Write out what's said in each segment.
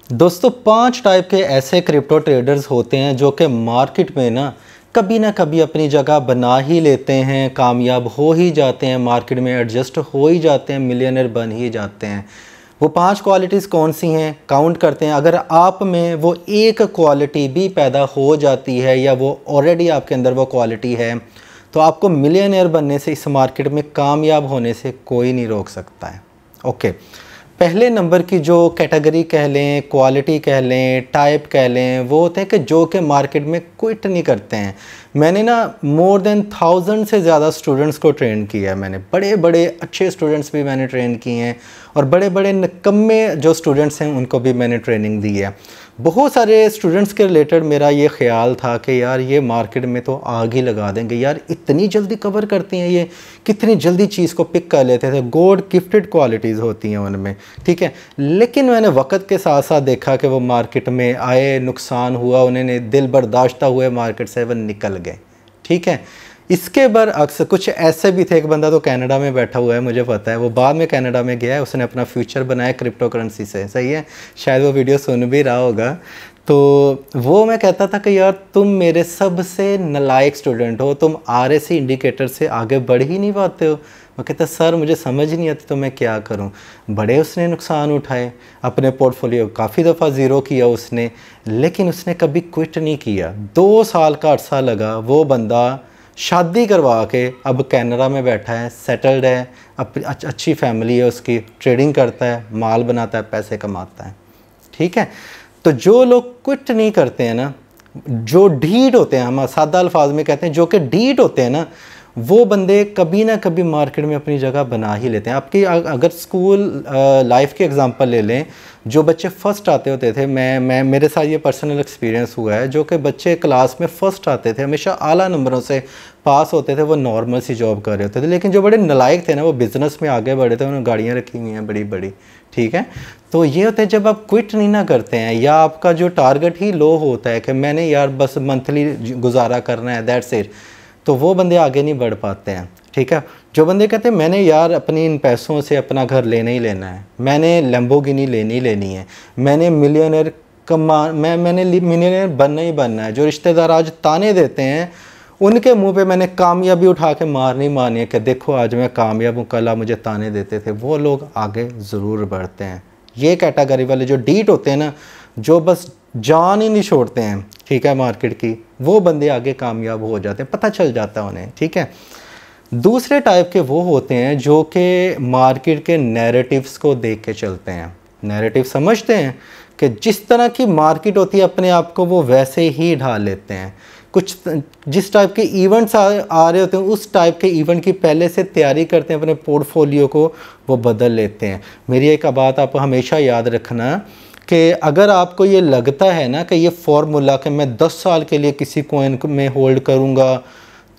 दोस्तों 5 टाइप के ऐसे क्रिप्टो ट्रेडर्स होते हैं जो कि मार्केट में ना कभी अपनी जगह बना ही लेते हैं, कामयाब हो ही जाते हैं, मार्केट में एडजस्ट हो ही जाते हैं, मिलियनर बन ही जाते हैं। वो 5 क्वालिटीज़ कौन सी हैं काउंट करते हैं। अगर आप में वो एक क्वालिटी भी पैदा हो जाती है या वो ऑलरेडी आपके अंदर वो क्वालिटी है तो आपको मिलियनर बनने से, इस मार्केट में कामयाब होने से कोई नहीं रोक सकता है। ओके, पहले नंबर की जो कैटेगरी कह लें, क्वालिटी कह लें, टाइप कह लें, वो होते हैं कि जो कि मार्केट में क्विट नहीं करते हैं। मैंने ना मोर देन 1000 से ज़्यादा स्टूडेंट्स को ट्रेन किया है। मैंने बड़े बड़े अच्छे स्टूडेंट्स भी मैंने ट्रेन किए हैं और बड़े बड़े निकम्मे जो स्टूडेंट्स हैं उनको भी मैंने ट्रेनिंग दी है। बहुत सारे स्टूडेंट्स के रिलेटेड मेरा ये ख्याल था कि यार ये मार्केट में तो आग ही लगा देंगे, यार इतनी जल्दी कवर करती हैं, ये कितनी जल्दी चीज़ को पिक कर लेते थे। गॉड गिफ्टेड क्वालिटीज़ होती हैं उनमें, ठीक है। लेकिन मैंने वक्त के साथ साथ देखा कि वो मार्केट में आए, नुकसान हुआ, उन्होंने दिल बर्दाश्त हुए, मार्केट से वो निकल गए, ठीक है। इसके बरअक्स कुछ ऐसे भी थे। एक बंदा तो कनाडा में बैठा हुआ है, मुझे पता है, वो बाद में कनाडा में गया है, उसने अपना फ्यूचर बनाया क्रिप्टो करेंसी से, सही है, शायद वो वीडियो सुन भी रहा होगा। तो वो मैं कहता था कि यार तुम मेरे सबसे नालायक स्टूडेंट हो, तुम RSI इंडिकेटर से आगे बढ़ ही नहीं पाते हो। मैं कहता सर मुझे समझ नहीं आती तो मैं क्या करूं। बड़े उसने नुकसान उठाए, अपने पोर्टफोलियो काफ़ी दफ़ा ज़ीरो किया उसने, लेकिन उसने कभी क्विट नहीं किया। 2 साल का अरसा लगा, वो बंदा शादी करवा के अब कनाडा में बैठा है, सेटल्ड है, अच्छी फैमिली है उसकी, ट्रेडिंग करता है, माल बनाता है, पैसे कमाता है, ठीक है। तो जो लोग क्विट नहीं करते हैं ना, जो ढीठ होते हैं, हम सादा अल्फाज में कहते हैं, जो कि ढीठ होते हैं ना, वो बंदे कभी ना कभी मार्केट में अपनी जगह बना ही लेते हैं। आपकी अगर स्कूल लाइफ के एग्जांपल ले लें, जो बच्चे फ़र्स्ट आते होते थे, मैं मेरे साथ ये पर्सनल एक्सपीरियंस हुआ है, जो कि बच्चे क्लास में फ़र्स्ट आते थे, हमेशा आला नंबरों से पास होते थे, वो नॉर्मल सी जॉब कर रहे होते थे। लेकिन जो बड़े नालायक थे ना, वो बिज़नेस में आगे बढ़े थे, उन्होंने गाड़ियाँ रखी हुई हैं बड़ी बड़ी, ठीक है। तो ये होता है जब आप क्विट नहीं ना करते हैं, या आपका जो टारगेट ही लो होता है कि मैंने यार बस मंथली गुजारा करना है, दैट्स इट, तो वो बंदे आगे नहीं बढ़ पाते हैं, ठीक है। जो बंदे कहते हैं मैंने यार अपनी इन पैसों से अपना घर लेना ही लेना है, मैंने लैम्बोर्गिनी लेनी है, मैंने मिलियनर मैंने मिलियनर बनना ही बनना है। जो रिश्तेदार आज ताने देते हैं उनके मुंह पे मैंने कामयाबी उठा के मारनी है कि देखो आज मैं कामयाब हूँ, कल आप मुझे ताने देते थे, वो लोग आगे ज़रूर बढ़ते हैं। ये कैटेगरी वाले जो डीट होते हैं ना, जो बस जान ही नहीं छोड़ते हैं, ठीक है, मार्केट की, वो बंदे आगे कामयाब हो जाते हैं, पता चल जाता है उन्हें, ठीक है। दूसरे टाइप के वो होते हैं जो कि मार्केट के नैरेटिव्स को देख के चलते हैं। नैरेटिव समझते हैं कि जिस तरह की मार्केट होती है अपने आप को वो वैसे ही ढाल लेते हैं। कुछ जिस टाइप के इवेंट्स आ रहे होते हैं उस टाइप के इवेंट की पहले से तैयारी करते हैं, अपने पोर्टफोलियो को वो बदल लेते हैं। मेरी एक बात आप हमेशा याद रखना कि अगर आपको ये लगता है ना कि ये फॉर्मूला कि मैं 10 साल के लिए किसी कॉइन में होल्ड करूँगा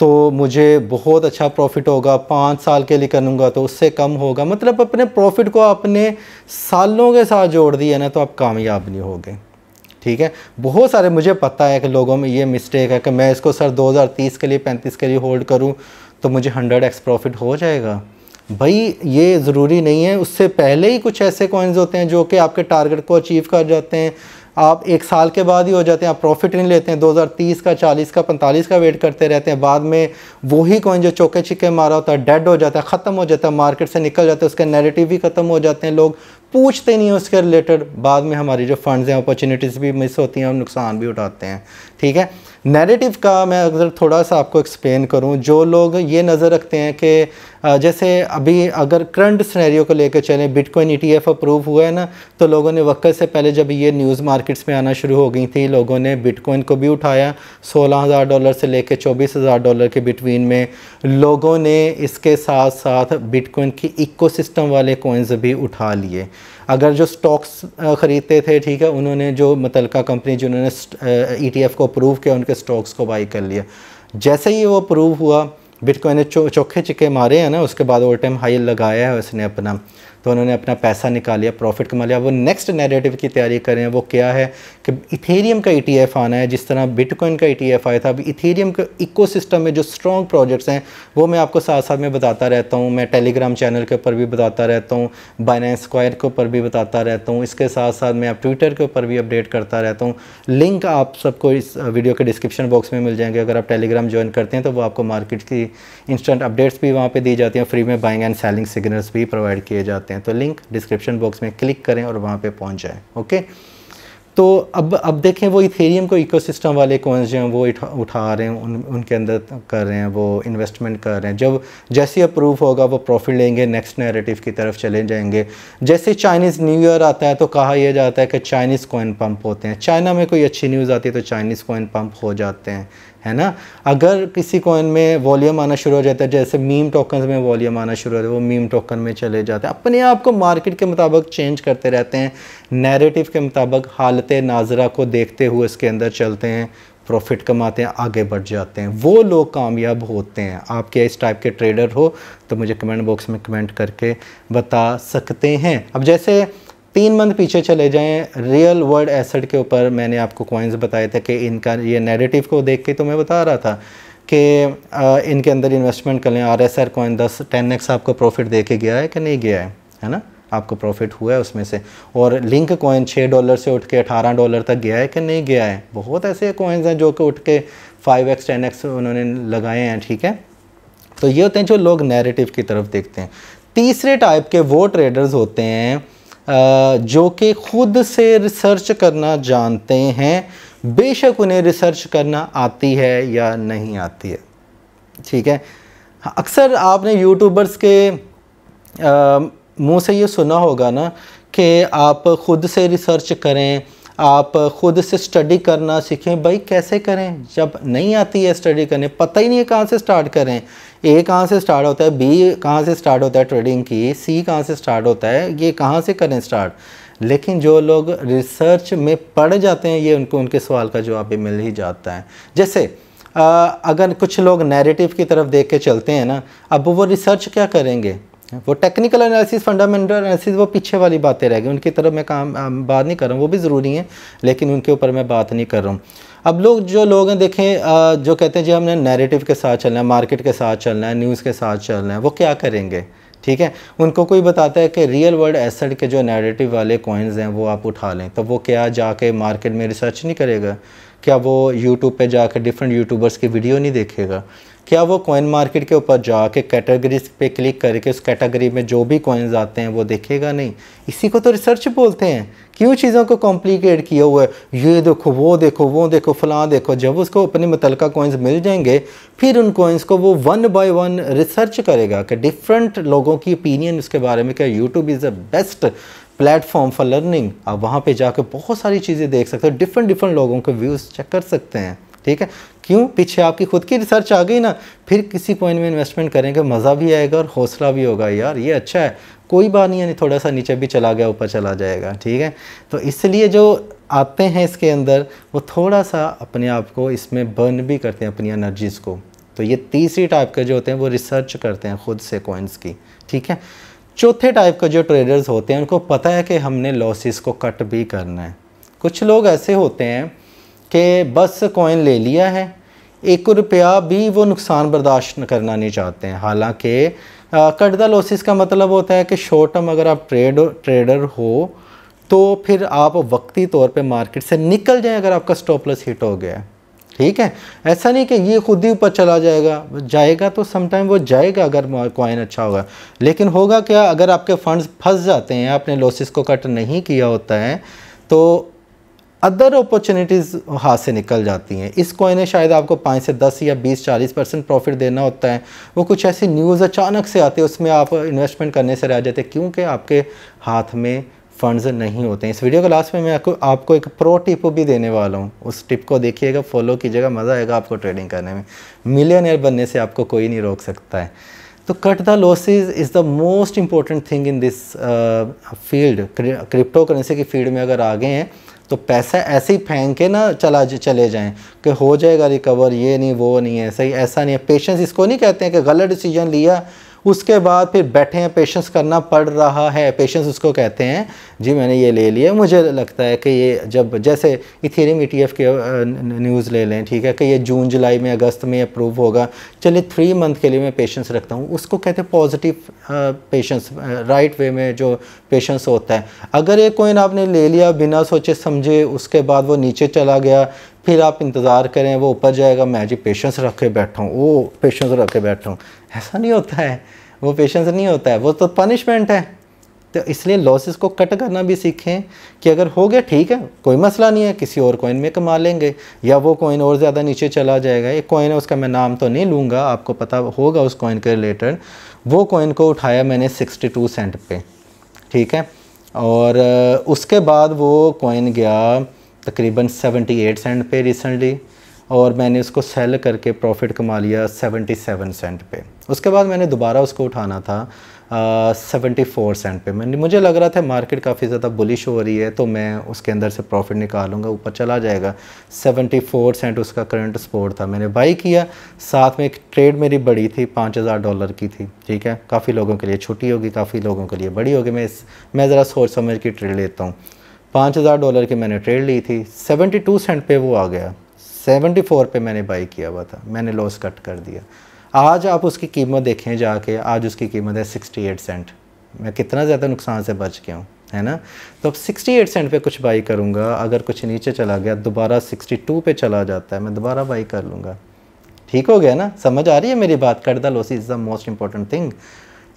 तो मुझे बहुत अच्छा प्रॉफिट होगा, 5 साल के लिए करूँगा तो उससे कम होगा, मतलब अपने प्रॉफिट को अपने सालों के साथ जोड़ दिया ना तो आप कामयाब नहीं होगे, ठीक है। बहुत सारे मुझे पता है कि लोगों में ये मिस्टेक है कि मैं इसको सर 2030 के लिए 35 के लिए होल्ड करूँ तो मुझे 100x प्रॉफिट हो जाएगा। भाई ये ज़रूरी नहीं है, उससे पहले ही कुछ ऐसे कॉइन्स होते हैं जो कि आपके टारगेट को अचीव कर जाते हैं, आप 1 साल के बाद ही हो जाते हैं, आप प्रॉफिट नहीं लेते हैं, 2030 का, 40 का, 45 का वेट करते रहते हैं, बाद में वही कॉइन जो चौके छिक्के मारा होता है डेड हो जाता है, ख़त्म हो जाता है, मार्केट से निकल जाता है, उसके नैरेटिव भी ख़त्म हो जाते हैं, लोग पूछते नहीं हैं उसके रिलेटेड, बाद में हमारी जो फंड्स हैं अपॉर्चुनिटीज़ भी मिस होती हैं, हम नुकसान भी उठाते हैं, ठीक है। नैरेटिव का मैं अगर थोड़ा सा आपको एक्सप्लेन करूं, जो लोग ये नज़र रखते हैं कि जैसे अभी अगर करंट सिनेरियो को लेकर चलें, बिटकॉइन ETF अप्रूव हुआ है ना, तो लोगों ने वक्त से पहले जब ये न्यूज़ मार्केट्स में आना शुरू हो गई थी, लोगों ने बिटकॉइन को भी उठाया, $16,000 से लेकर $24,000 के बिटवीन में। लोगों ने इसके साथ साथ बिटकॉइन की इकोसिस्टम वाले कॉइन्स भी उठा लिए। अगर जो स्टॉक्स ख़रीदते थे, ठीक है, उन्होंने जो मुतलका कंपनी जिन्होंने ETF को अप्रूव किया उनके स्टॉक्स को बाई कर लिया। जैसे ही वो अप्रूव हुआ, बिटकॉइन ने चौखे चिक्के मारे हैं ना, उसके बाद ऑल टाइम हाई लगाया है उसने अपना, तो उन्होंने अपना पैसा निकाल लिया, प्रॉफिट कमा लिया। वो नेक्स्ट नैरेटिव की तैयारी कर रहे हैं। वो क्या है कि इथेरियम का ETF आना है, जिस तरह बिटकॉइन का ETF आया था। अब इथेरियम के इकोसिस्टम में जो स्ट्रॉन्ग प्रोजेक्ट्स हैं वो मैं आपको साथ साथ में बताता रहता हूँ। मैं टेलीग्राम चैनल के ऊपर भी बताता रहता हूँ, बाइनेंस स्क्वायर के ऊपर भी बताता रहता हूँ। इसके साथ साथ मैं आप ट्विटर के ऊपर भी अपडेट करता रहता हूँ। लिंक आप सबको इस वीडियो के डिस्क्रिप्शन बॉक्स में मिल जाएंगे। अगर आप टेलीग्राम ज्वाइन करते हैं तो वो आपको मार्केट की इंस्टेंट अपडेट्स भी वहाँ पे दी जाती हैं, फ्री में बाइंग एंड सेलिंग सिग्नल्स भी प्रोवाइड किए जाते हैं। तो लिंक डिस्क्रिप्शन बॉक्स में क्लिक करें और वहाँ पे पहुँच जाएँ। ओके, तो अब देखें वो इथेरियम को इकोसिस्टम वाले कॉइन्स जो हैं वो उठा रहे हैं, उनके अंदर कर रहे हैं, वो इन्वेस्टमेंट कर रहे हैं। जब जैसे अप्रूव होगा वो प्रॉफिट लेंगे, नेक्स्ट नैरेटिव की तरफ चले जाएंगे। जैसे चाइनीज़ न्यू ईयर आता है तो कहा यह जाता है कि चाइनीज़ कॉइन पंप होते हैं। चाइना में कोई अच्छी न्यूज़ आती है तो चाइनीज़ कॉइन पंप हो जाते हैं, है ना। अगर किसी कॉइन में वॉल्यूम आना शुरू हो जाता है, जैसे मीम टोकन में वॉल्यूम आना शुरू हो जाता है, वो मीम टोकन में चले जाते हैं। अपने आप को मार्केट के मुताबिक चेंज करते रहते हैं, नैरेटिव के मुताबिक हालत नाजरा को देखते हुए इसके अंदर चलते हैं, प्रॉफिट कमाते हैं, आगे बढ़ जाते हैं। वो लोग कामयाब होते हैं। आप क्या इस टाइप के ट्रेडर हो तो मुझे कमेंट बॉक्स में कमेंट करके बता सकते हैं। अब जैसे 3 मंथ पीछे चले जाएं, रियल वर्ल्ड एसेट के ऊपर मैंने आपको कॉइन्स बताए थे कि इनका ये नैरेटिव को देख के तो मैं बता रहा था कि इनके अंदर इन्वेस्टमेंट कर लें। RSR कॉइन 10x आपको प्रॉफिट दे के गया है कि नहीं गया है ना, आपको प्रॉफिट हुआ है उसमें से। और लिंक कॉइन $6 से उठ के $18 तक गया है कि नहीं गया है। बहुत ऐसे कॉइन्स हैं जो कि उठ के 5x 10x उन्होंने लगाए हैं, ठीक है। तो ये होते हैं जो लोग नैरेटिव की तरफ देखते हैं। तीसरे टाइप के वो ट्रेडर्स होते हैं जो कि खुद से रिसर्च करना जानते हैं, बेशक उन्हें रिसर्च करना आती है या नहीं आती है, ठीक है। अक्सर आपने यूट्यूबर्स के मुंह से ये सुना होगा ना कि आप खुद से रिसर्च करें, आप खुद से स्टडी करना सीखें। भाई कैसे करें जब नहीं आती है स्टडी करने, पता ही नहीं है कहाँ से स्टार्ट करें। A कहाँ से स्टार्ट होता है, B कहाँ से स्टार्ट होता है ट्रेडिंग की, C कहाँ से स्टार्ट होता है, ये कहाँ से करें स्टार्ट। लेकिन जो लोग रिसर्च में पढ़ जाते हैं ये उनको उनके सवाल का जवाब भी मिल ही जाता है। जैसे अगर कुछ लोग नैरेटिव की तरफ देख के चलते हैं ना, अब वो रिसर्च क्या करेंगे, वो टेक्निकल एनालिसिस, फंडामेंटल एनालिसिस, वो पीछे वाली बातें रह गई। उनकी तरफ मैं बात नहीं कर रहा हूँ, वो भी ज़रूरी है लेकिन उनके ऊपर मैं बात नहीं कर रहा हूँ। अब जो लोग हैं देखें, जो कहते हैं जी हमने नैरेटिव के साथ चलना है, मार्केट के साथ चलना है, न्यूज़ के साथ चलना है, वो क्या करेंगे, ठीक है। उनको कोई बताता है कि रियल वर्ल्ड एसेट के जो नैरेटिव वाले कॉइन्स हैं वो आप उठा लें, तो वो क्या जाके मार्केट में रिसर्च नहीं करेगा? क्या वो यूट्यूब पे जाके डिफरेंट यूट्यूबर्स की वीडियो नहीं देखेगा? क्या वो कॉइन मार्केट के ऊपर जाके कैटेगरीज पे क्लिक करके उस कैटेगरी में जो भी कॉइन्स आते हैं वो देखेगा नहीं? इसी को तो रिसर्च बोलते हैं। क्यों चीज़ों को कॉम्प्लिकेट किया हुआ है, ये देखो वो देखो वो देखो फलां देखो। जब उसको अपने मुतलका कॉइन्स मिल जाएंगे फिर उन कॉइन्स को वो 1 बाय 1 रिसर्च करेगा कि डिफरेंट लोगों की ओपिनियन उसके बारे में क्या। YouTube is the best platform for learning. आप वहाँ पे जाकर बहुत सारी चीज़ें देख सकते हो, डिफरेंट लोगों के व्यूज़ चेक कर सकते हैं, ठीक है। क्यों? पीछे आपकी खुद की रिसर्च आ गई ना, फिर किसी कॉइन में इन्वेस्टमेंट करेंगे, मज़ा भी आएगा और हौसला भी होगा, यार ये अच्छा है, कोई बात नहीं है, थोड़ा सा नीचे भी चला गया ऊपर चला जाएगा, ठीक है। तो इसलिए जो आते हैं इसके अंदर वो थोड़ा सा अपने आप को इसमें बर्न भी करते हैं, अपनी एनर्जीज़ को। तो ये तीसरी टाइप के जो होते हैं वो रिसर्च करते हैं खुद से कॉइन्स की, ठीक है। चौथे टाइप का जो ट्रेडर्स होते हैं उनको पता है कि हमने लॉसेस को कट भी करना है। कुछ लोग ऐसे होते हैं कि बस कॉइन ले लिया है, 1 रुपया भी वो नुकसान बर्दाश्त करना नहीं चाहते हैं। हालांकि कट द लॉसेस का मतलब होता है कि शॉर्ट टर्म अगर आप ट्रेडर हो तो फिर आप वक्ती तौर पे मार्केट से निकल जाएं अगर आपका स्टॉप लॉस हिट हो गया, ठीक है। ऐसा नहीं कि ये खुद ही ऊपर चला जाएगा तो समटाइम वो जाएगा अगर कॉइन अच्छा होगा। लेकिन होगा क्या, अगर आपके फंड्स फंस जाते हैं, आपने लॉसेस को कट नहीं किया होता है, तो अदर अपॉर्चुनिटीज़ हाथ से निकल जाती हैं। इस कॉइन में शायद आपको 5 से 10 या 20-40% प्रॉफिट देना होता है, वो कुछ ऐसी न्यूज़ अचानक से आती है, उसमें आप इन्वेस्टमेंट करने से रह जाते हैं क्योंकि आपके हाथ में फ़ंड्स नहीं होते हैं। इस वीडियो के लास्ट में मैं आपको एक प्रो टिप भी देने वाला हूँ, उस टिप को देखिएगा, फॉलो कीजिएगा, मज़ा आएगा आपको ट्रेडिंग करने में। मिलियनेयर बनने से आपको कोई नहीं रोक सकता है। तो cut the losses is the most important thing in this field. Crypto currency की फील्ड में अगर आ गए हैं तो पैसा ऐसे ही फेंक के ना चले जाएं कि हो जाएगा रिकवर, ये नहीं वो नहीं है, सही ऐसा नहीं है। पेशेंस इसको नहीं कहते हैं कि गलत डिसीजन लिया उसके बाद फिर बैठे हैं, पेशेंस करना पड़ रहा है। पेशेंस उसको कहते हैं जी मैंने ये ले लिया, मुझे लगता है कि ये जब जैसे इथेरियम ETF के न्यूज़ ले लें, ठीक है, कि ये जून जुलाई में अगस्त में अप्रूव होगा, चलिए 3 मंथ के लिए मैं पेशेंस रखता हूँ, उसको कहते हैं पॉजिटिव पेशेंस, राइट वे में जो पेशेंस होता है। अगर ये कॉइन आपने ले लिया बिना सोचे समझे, उसके बाद वो नीचे चला गया, फिर आप इंतज़ार करें वो ऊपर जाएगा, मैं जी पेशेंस रख के बैठा हूँ, वो पेशेंस रख के बैठा हूँ, ऐसा नहीं होता है, वो पेशेंस नहीं होता है, वो तो पनिशमेंट है। तो इसलिए लॉसेस को कट करना भी सीखें कि अगर हो गया ठीक है, कोई मसला नहीं है, किसी और कॉइन में कमा लेंगे, या वो कॉइन और ज़्यादा नीचे चला जाएगा। एक कॉइन है, उसका मैं नाम तो नहीं लूँगा, आपको पता होगा उस कॉइन के रिलेटेड। वो कॉइन को उठाया मैंने 62 सेंट पे, ठीक है, और उसके बाद वो कॉइन गया तकरीबन 78 सेंट पे रिसेंटली, और मैंने उसको सेल करके प्रॉफिट कमा लिया 77 सेंट पे। उसके बाद मैंने दोबारा उसको उठाना था 74 सेंट पे। मुझे लग रहा था मार्केट काफ़ी ज़्यादा बुलिश हो रही है, तो मैं उसके अंदर से प्रॉफिट निकालूंगा, ऊपर चला जाएगा। 74 सेंट उसका करंट सपोर्ट था, मैंने बाई किया। साथ में एक ट्रेड मेरी बड़ी थी, $5000 की थी, ठीक है, काफ़ी लोगों के लिए छोटी होगी, काफ़ी लोगों के लिए बड़ी होगी। मैं ज़रा सोच समझ की ट्रेड लेता हूँ। $5000 की मैंने ट्रेड ली थी, 72 सेंट पे वो आ गया, 74 पे मैंने बाई किया हुआ था, मैंने लॉस कट कर दिया। आज आप उसकी कीमत देखें जाके, आज उसकी कीमत है 68 सेंट। मैं कितना ज़्यादा नुकसान से बच गया हूँ, है ना। तो अब 68 सेंट पे कुछ बाई करूँगा, अगर कुछ नीचे चला गया, दोबारा 62 पे चला जाता है, मैं दोबारा बाई कर लूँगा। ठीक हो गया ना, समझ आ रही है मेरी बात। Cut the loss is the most important thing.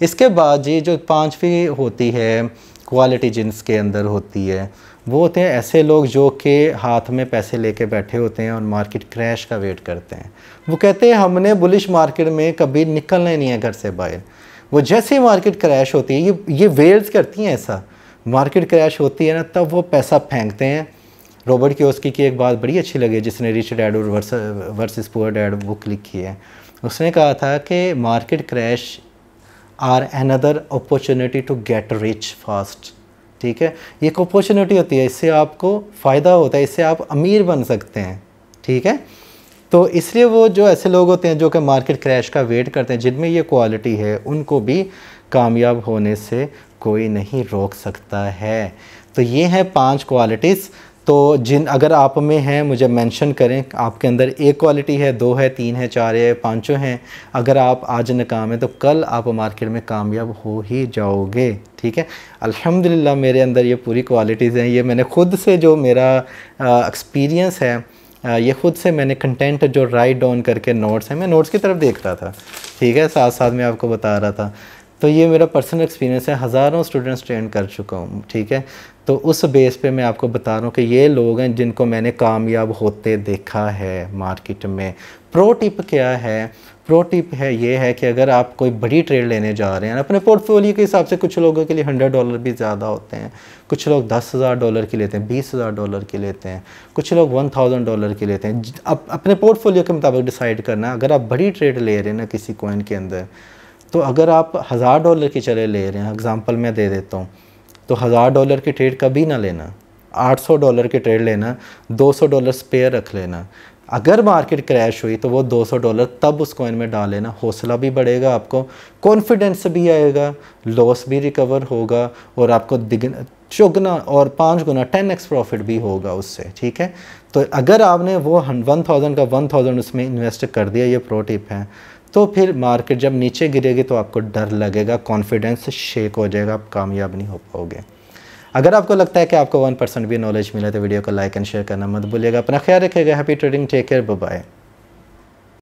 इसके बाद जी जो 5वीं होती है क्वालिटी जिनके अंदर होती है, वो होते हैं ऐसे लोग जो कि हाथ में पैसे लेके बैठे होते हैं और मार्केट क्रैश का वेट करते हैं। वो कहते हैं हमने बुलिश मार्केट में कभी निकलना ही नहीं है घर से बाहर। वो जैसे ही मार्केट क्रैश होती है, ये वेल्स करती हैं ऐसा, मार्केट क्रैश होती है ना, तब वो पैसा फेंकते हैं। रॉबर्ट कियोसाकी की एक बात बड़ी अच्छी लगी, जिसने Rich Dad versus Poor Dad book लिखी है। उसने कहा था कि market crash are another opportunity to get rich fast. ठीक है, ये एक अपॉर्चुनिटी होती है, इससे आपको फ़ायदा होता है, इससे आप अमीर बन सकते हैं। ठीक है, तो इसलिए वो जो ऐसे लोग होते हैं जो कि मार्केट क्रैश का वेट करते हैं, जिनमें ये क्वालिटी है, उनको भी कामयाब होने से कोई नहीं रोक सकता है। तो ये हैं 5 क्वालिटीज़। तो जिन अगर आप में हैं मुझे मेंशन करें, आपके अंदर एक क्वालिटी है, 2 है, 3 है, 4 है, 5 हैं। अगर आप आज नाकाम हैं तो कल आप मार्केट में कामयाब हो ही जाओगे। ठीक है, अल्हम्दुलिल्लाह मेरे अंदर ये पूरी क्वालिटीज़ हैं। ये मैंने खुद से जो मेरा एक्सपीरियंस है, ये खुद से मैंने कंटेंट जो राइट डाउन करके नोट्स हैं, मैं नोट्स की तरफ देख रहा था। ठीक है, साथ साथ में आपको बता रहा था। तो ये मेरा पर्सनल एक्सपीरियंस है, हज़ारों स्टूडेंट्स ट्रेन कर चुका हूँ। ठीक है, तो उस बेस पे मैं आपको बता रहा हूँ कि ये लोग हैं जिनको मैंने कामयाब होते देखा है मार्केट में। प्रो टिप क्या है? प्रो टिप है ये है कि अगर आप कोई बड़ी ट्रेड लेने जा रहे हैं अपने पोर्टफोलियो के हिसाब से, कुछ लोगों के लिए $100 भी ज़्यादा होते हैं, कुछ लोग $10,000 की लेते हैं, $20,000 की लेते हैं, कुछ लोग $1,000 की लेते हैं। अब अपने पोर्टफोलियो के मुताबिक डिसाइड करना। अगर आप बड़ी ट्रेड ले रहे हैं ना किसी कॉइन के अंदर, तो अगर आप $1000 की चले ले रहे हैं, एग्जांपल मैं दे देता हूँ, तो $1000 की ट्रेड कभी ना लेना, $800 की ट्रेड लेना, $200 स्पेयर रख लेना। अगर मार्केट क्रैश हुई तो वो $200 तब उस कॉइन में डाल लेना। हौसला भी बढ़ेगा, आपको कॉन्फिडेंस भी आएगा, लॉस भी रिकवर होगा, और आपको चौगुना और 5 गुना 10x प्रॉफिट भी होगा उससे। ठीक है, तो अगर आपने वो 1000 का 1000 उसमें इन्वेस्ट कर दिया, ये प्रो टिप है, तो फिर मार्केट जब नीचे गिरेगी तो आपको डर लगेगा, कॉन्फिडेंस शेक हो जाएगा, आप कामयाब नहीं हो पाओगे। अगर आपको लगता है कि आपको 1% भी नॉलेज मिला तो वीडियो को लाइक एंड शेयर करना मत भूलिएगा। अपना ख्याल रखिएगा। Happy trading, take care, bye bye.